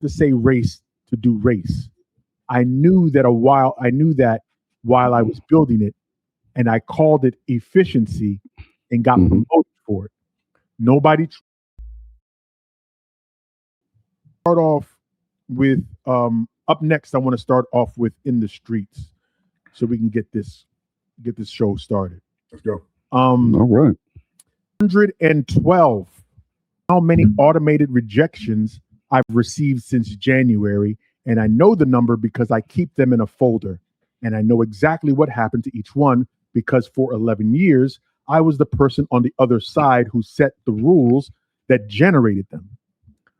to say race to do race. I knew that while I was building it, and I called it efficiency and got Hmm. promoted for it. Nobody start off with up next. I want to start off with in the streets so we can get this show started. Let's go. Um All right. 112. How many automated rejections I've received since January, and I know the number because I keep them in a folder, and I know exactly what happened to each one because for 11 years I was the person on the other side who set the rules that generated them.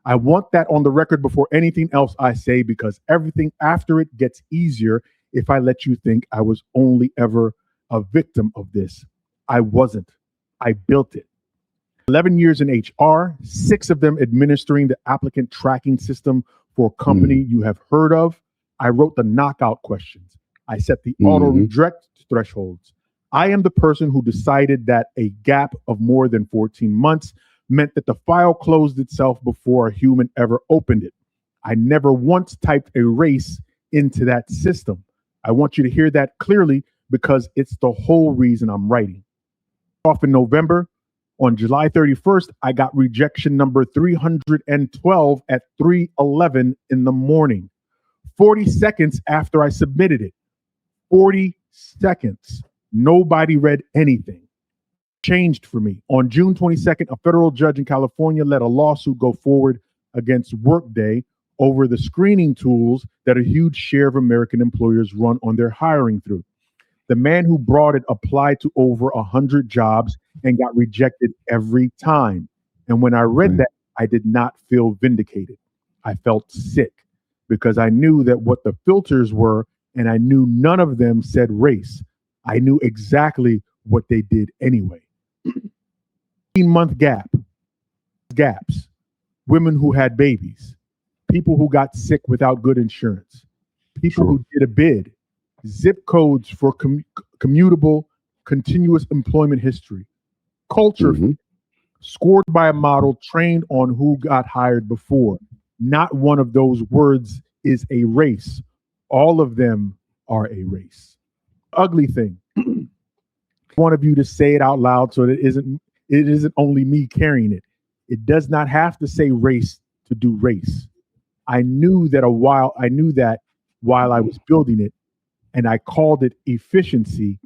I want that on the record before anything else I say because everything after it gets easier if I let you think I was only ever a victim of this. I wasn't. I built it. 11 years in HR, six of them administering the applicant tracking system for a company Mm. you have heard of. I wrote the knockout questions. I set the auto Hmm. reject thresholds. I am the person who decided that a gap of more than 14 months meant that the file closed itself before a human ever opened it. I never once typed a race into that system. I want you to hear that clearly because it's the whole reason I'm writing. Off in November, on July 31st, I got rejection number 312 at 3:11 in the morning. 40 seconds after I submitted it. 40 seconds. Nobody read anything. Changed for me. On June 22nd, a federal judge in California let a lawsuit go forward against Workday over the screening tools that a huge share of American employers run on their hiring through. The man who brought it applied to over 100 jobs and got rejected every time. And when I read Okay. that, I did not feel vindicated. I felt sick because I knew that what the filters were, and I knew none of them said race. I knew exactly what they did anyway. 18-month gaps, women who had babies, people who got sick without good insurance, people Sure. who did a bid, zip codes for commutable, continuous employment history, culture Hmm. scored by a model trained on who got hired before. Not one of those words is a race. All of them are a race. Ugly thing. One of you to say it out loud so that it isn't only me carrying it. It does not have to say race to do race. I knew that while I was building it, and I called it efficiency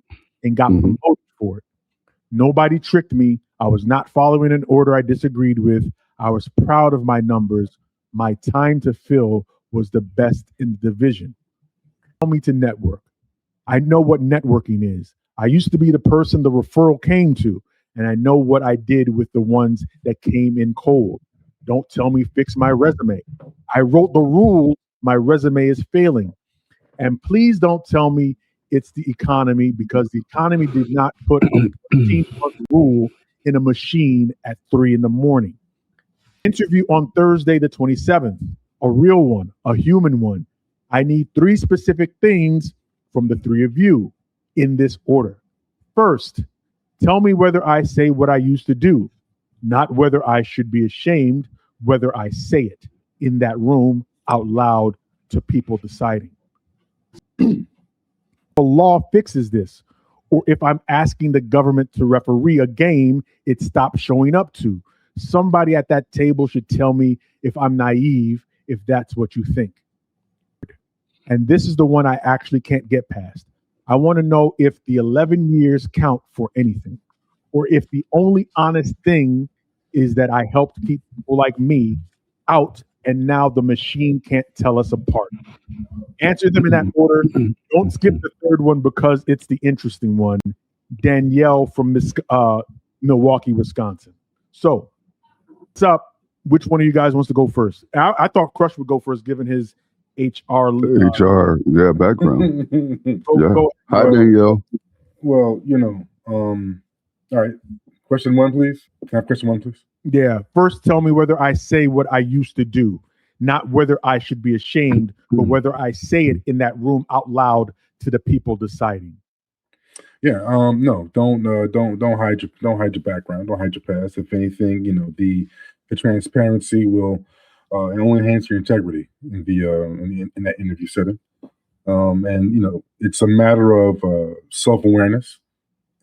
and got Hmm. promoted for it. Nobody tricked me. I was not following an order I disagreed with. I was proud of my numbers. My time to fill was the best in the division. Tell me to network. I know what networking is. I used to be the person the referral came to, and I know what I did with the ones that came in cold. Don't tell me fix my resume. I wrote the rule my resume is failing. And please don't tell me it's the economy because the economy did not put a 14-month rule in a machine at 3 in the morning. Interview on Thursday, the 27th, a real one, a human one. I need three specific things from the three of you in this order. First, tell me whether I say what I used to do, not whether I should be ashamed, whether I say it in that room out loud to people deciding. The law fixes this. Or if I'm asking the government to referee a game it stopped showing up to. Somebody at that table should tell me if I'm naive, if that's what you think. And this is the one I actually can't get past. I want to know if the 11 years count for anything, or if the only honest thing is that I helped keep people like me out, and now the machine can't tell us apart. Answer them in that order. Don't skip the third one because it's the interesting one. Danielle from Milwaukee, Wisconsin. So, what's up? Which one of you guys wants to go first? I thought Crush would go first, given his HR. HR. Yeah. Background. Yeah. Go. Hi, Well, Danielle. well, all right. Question one, please. Can I have question one, please? Yeah. First, tell me whether I say what I used to do, not whether I should be ashamed, but whether I say it in that room out loud to the people deciding. Yeah. No. Don't hide your background. Don't hide your past. If anything, the transparency will It only enhances your integrity in that interview setting. And it's a matter of self-awareness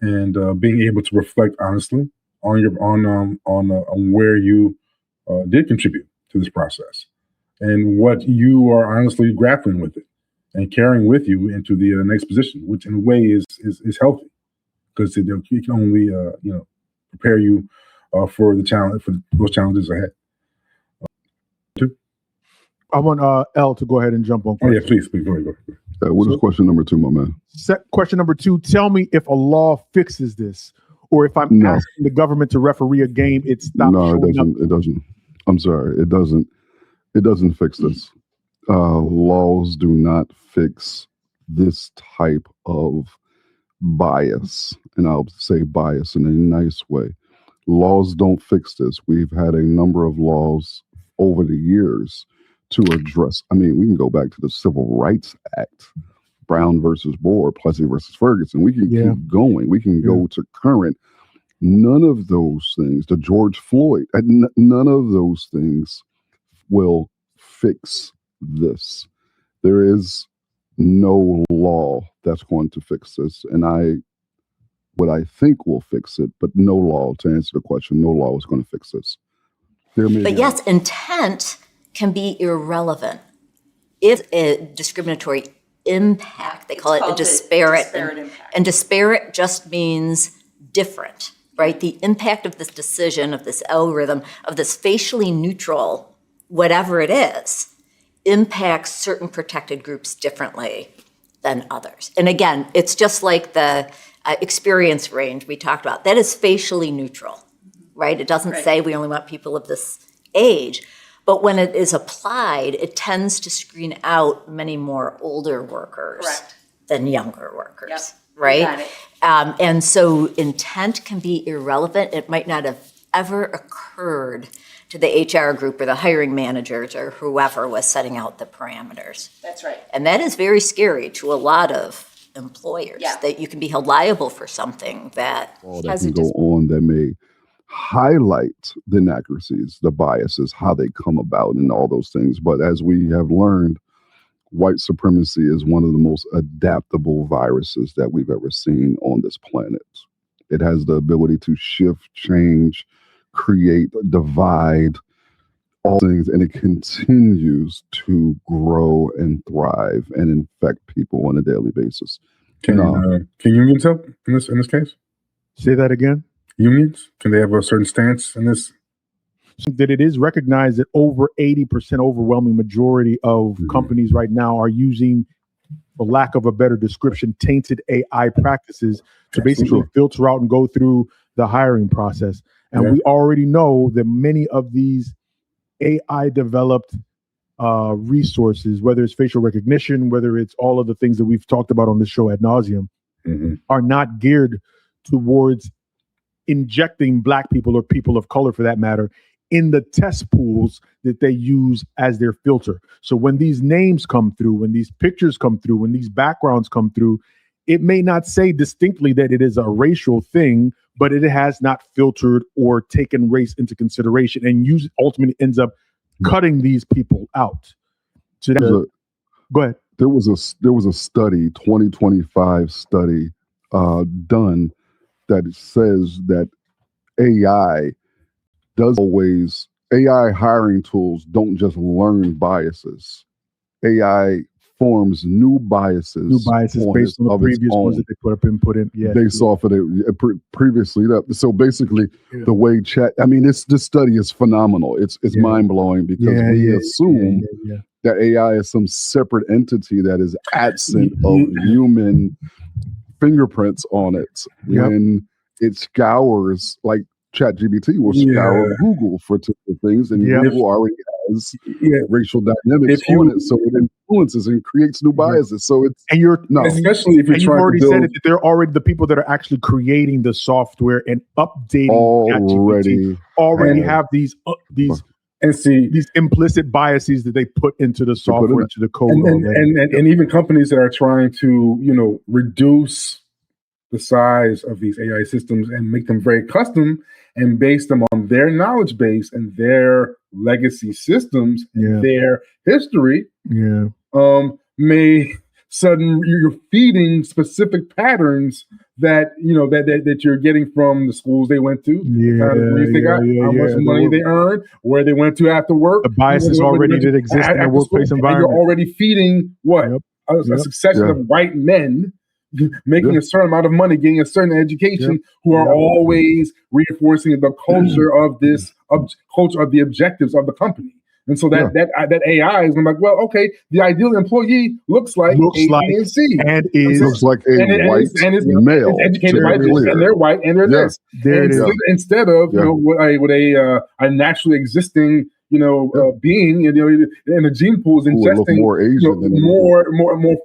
and being able to reflect honestly on where you did contribute to this process and what you are honestly grappling with it and carrying with you into the next position, which in a way is healthy because it can only prepare you for the challenge for those challenges ahead. I want L to go ahead and jump on. Oh yeah, please go ahead. What is question number 2, my man? Question number 2. Tell me if a law fixes this, or if I'm asking the government to referee a game, it stops. No, it doesn't. It doesn't. I'm sorry, it doesn't. It doesn't fix this. Laws do not fix this type of bias, and I'll say bias in a nice way. Laws don't fix this. We've had a number of laws over the years to address. I mean, we can go back to the Civil Rights Act, Brown versus Board, Plessy versus Ferguson. We can keep going. We can go to current. None of those things, the George Floyd, none of those things will fix this. There is no law that's going to fix this. And what I think will fix it, but no law, to answer the question, no law is going to fix this. But yes, intent can be irrelevant if a discriminatory impact, they call it a disparate impact. And disparate just means different, right? The impact of this decision, of this algorithm, of this facially neutral, whatever it is, impacts certain protected groups differently than others. And again, it's just like the experience range we talked about. That is facially neutral, right? It doesn't say we only want people of this age. But when it is applied, it tends to screen out many more older workers than younger workers, right? And so intent can be irrelevant. It might not have ever occurred to the HR group or the hiring managers or whoever was setting out the parameters. That's right. And that is very scary to a lot of employers, that you can be held liable for something that has can go on that may highlight the inaccuracies, the biases, how they come about, and all those things. But as we have learned, white supremacy is one of the most adaptable viruses that we've ever seen on this planet. It has the ability to shift, change, create, divide, all things, and it continues to grow and thrive and infect people on a daily basis. Can unions help in this case? Say that again. Unions, can they have a certain stance in this? That it is recognized that over 80%, overwhelming majority of companies right now are using, for lack of a better description, tainted AI practices to basically filter out and go through the hiring process. And we already know that many of these AI developed resources, whether it's facial recognition, whether it's all of the things that we've talked about on this show ad nauseum, are not geared towards injecting Black people or people of color, for that matter, in the test pools that they use as their filter. So when these names come through, when these pictures come through, when these backgrounds come through, it may not say distinctly that it is a racial thing, but it has not filtered or taken race into consideration, and ultimately ends up cutting these people out. So go ahead. There was a study, 2025 study done that says that AI hiring tools don't just learn biases. AI forms new biases based on the previous ones that they put in. Yeah, based off of it previously. So basically, the way this study is phenomenal. It's mind blowing because we assume that AI is some separate entity that is absent of human fingerprints on it. When it scours, like ChatGPT will scour Google for things, and Google already has racial dynamics on it, so it influences and creates new biases. So it's especially if you've already said it, that they're already the people that are actually creating the software and updating already have these implicit biases that they put into the software, into the code, and even companies that are trying to reduce the size of these AI systems and make them very custom and base them on their knowledge base and their legacy systems and their history, may sudden you're feeding specific patterns that that you're getting from the schools they went to, they got, how much money they earned, where they went to after work. The biases already that exist in the workplace environment. And you're already feeding a succession of white men making a certain amount of money, getting a certain education, who are always reinforcing the culture of this culture of the objectives of the company. And so that AI is like, well, okay, the ideal employee looks like A, B, and C, and looks like a white male, educated by this, and they're white, and they're this. Instead of what a naturally existing being, in the gene pool is ingesting more Asian more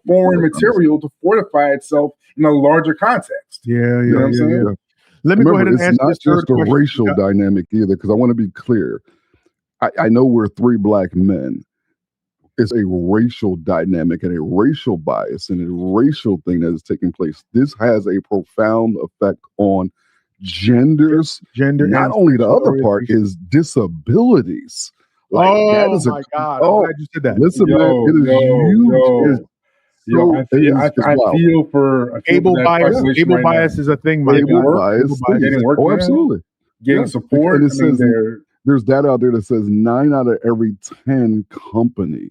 foreign material to fortify itself in a larger context. You know what I'm saying? Let me go ahead and answer this third question. It's not just a racial dynamic either, because I want to be clear. I know we're three black men. It's a racial dynamic and a racial bias and a racial thing that is taking place. This has a profound effect on gender. Not only the other part is disabilities. Like, that is my God! I'm glad you said that. Listen, man, it is huge. I feel for able bias. Able bias is a thing, my God. Getting work, absolutely. Getting support. And it says there's data out there that says 9 out of every 10 company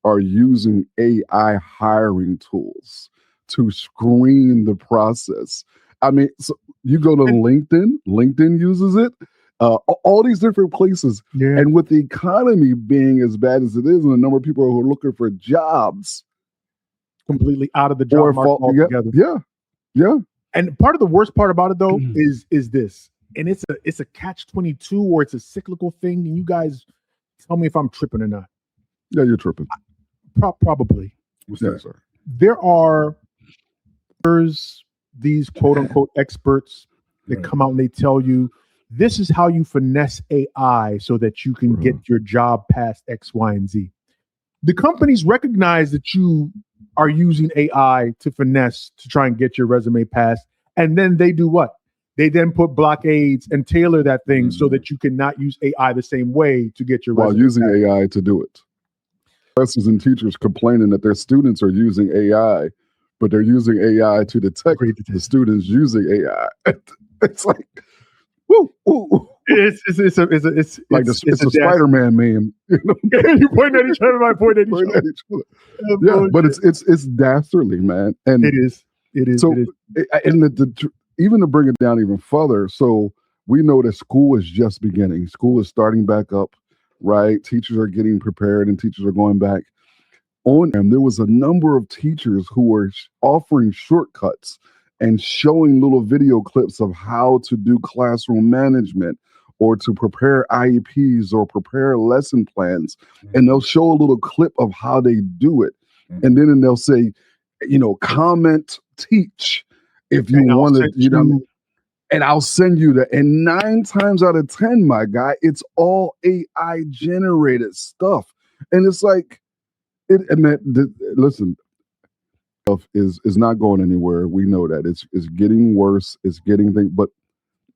are using AI hiring tools to screen the process. I mean, so you go to LinkedIn uses it, all these different places. And with the economy being as bad as it is, and the number of people who are looking for jobs, completely out of the job market altogether. And part of the worst part about it, though, is this. And it's a catch-22, or it's a cyclical thing. And you guys tell me if I'm tripping or not. Yeah, you're tripping. Probably. What's that, sir? There are these quote-unquote experts that come out and they tell you, this is how you finesse AI so that you can get your job past X, Y, and Z. The companies recognize that you are using AI to finesse to try and get your resume passed. And then they do what? They then put blockades and tailor that thing so that you cannot use AI the same way to get your resume while using passed. AI to do it. Professors and teachers complaining that their students are using AI, but they're using AI to detect the students using AI. It's like, woo. It's like a Spider-Man meme. You point at each other, I point at each other. Yeah, but it's dastardly, man. And it is. So, even to bring it down even further, so we know that school is just beginning. School is starting back up, right? Teachers are getting prepared and teachers are going back on. And there was a number of teachers who were offering shortcuts and showing little video clips of how to do classroom management or to prepare IEPs or prepare lesson plans. And they'll show a little clip of how they do it. And then they'll say, comment, teach. If you want to, and I'll send you that. And 9 times out of 10, my guy, it's all AI generated stuff. And it's like, listen, stuff is not going anywhere. We know that it's getting worse. It's getting things, but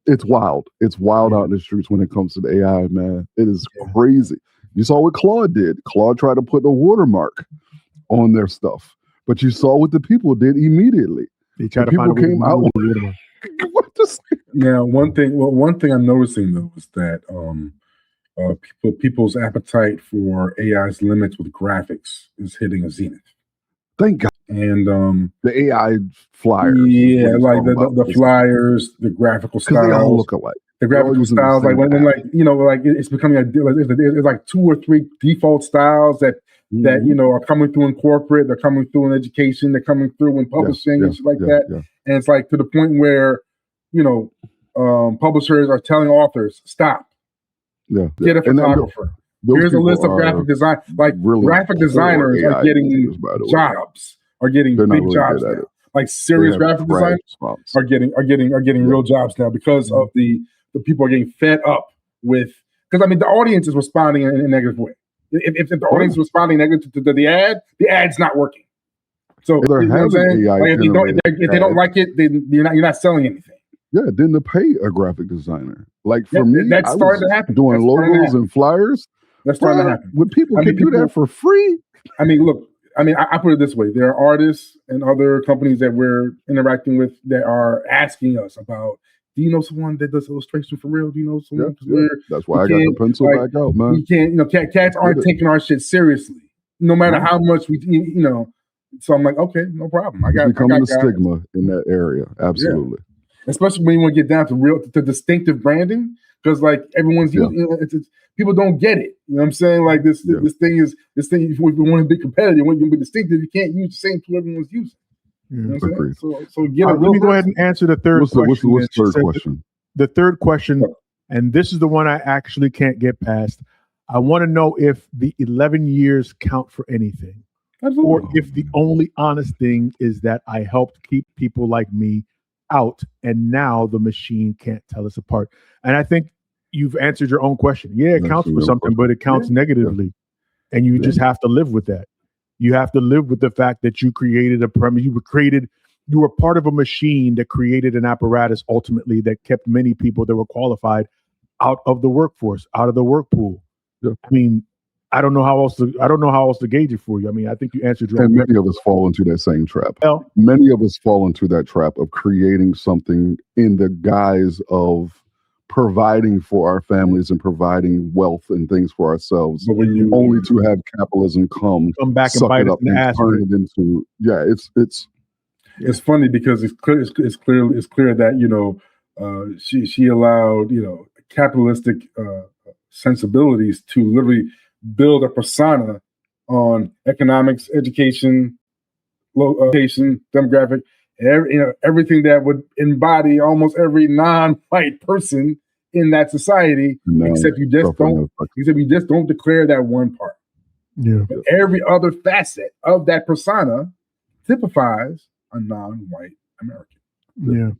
it's wild. It's wild out in the streets when it comes to the AI, man. It is crazy. You saw what Claude did. Claude tried to put a watermark on their stuff, but you saw what the people did immediately. People came out. Now, one thing I'm noticing though is that people's appetite for AI's limits with graphics is hitting a zenith. Thank God. And the AI flyers, like the flyers, the graphical styles, they all look alike. The graphical styles, like when it's becoming it's like 2 or 3 default styles that are coming through in corporate, they're coming through in education, they're coming through in publishing and shit like that. And it's like to the point where publishers are telling authors, stop. Get a photographer. Here's a list of graphic design. Like really graphic designers are getting jobs, are getting big jobs now. Like serious graphic designers are getting real jobs now because of the people are getting fed up with, because the audience is responding in a negative way. If the audience is responding negative to the ad's not working. So If they're you know what I'm having saying? AI Like, generated if they don't ads, like it, then you're not selling anything. yeah, then to pay a graphic designer. Like for me, That's I starting was to happen. doing That's starting to logos happen. and flyers. That's starting to Bruh, happen. when people I mean, can do that for free, I mean, look, I put it this way. There are artists and other companies that we're interacting with that are asking us about, do you know someone that does illustration for real? Do you know someone? yeah. That's why I got the pencil back out, man. We can't, cats aren't taking our shit seriously, no matter how much we, So I'm like, okay, no problem. It's becoming a stigma in that area. Absolutely. Yeah. Especially when you want to get down to distinctive branding, because like everyone's using, people don't get it. You know what I'm saying? Like this thing. If you want to be competitive, when you want to be distinctive, you can't use the same tool everyone's using. You know what I'm saying? So get let me go ahead and answer the third question. What's the third question? The third question, and this is the one I actually can't get past. I want to know if the 11 years count for anything. Absolutely. Or if the only honest thing is that I helped keep people like me out, and now the machine can't tell us apart. And I think you've answered your own question. Yeah, it counts for something, but it counts negatively. And you just have to live with that. You have to live with the fact that you created a premise. You were part of a machine that created an apparatus ultimately that kept many people that were qualified out of the workforce, out of the work pool. Yeah. I mean, I don't know how else to gauge it for you. I mean, I think you answered your own. And many of us fall into that same trap. Well, many of us fall into that trap of creating something in the guise of providing for our families and providing wealth and things for ourselves, only to have capitalism come back suck and bite it us up in the and ass. turn it into It's funny because it's clear that she allowed capitalistic sensibilities to literally build a persona on economics, education, location, demographic, everything that would embody almost every non-white person in that society, except you just don't declare that one part. Yeah. But every other facet of that persona typifies a non-white American. Yeah.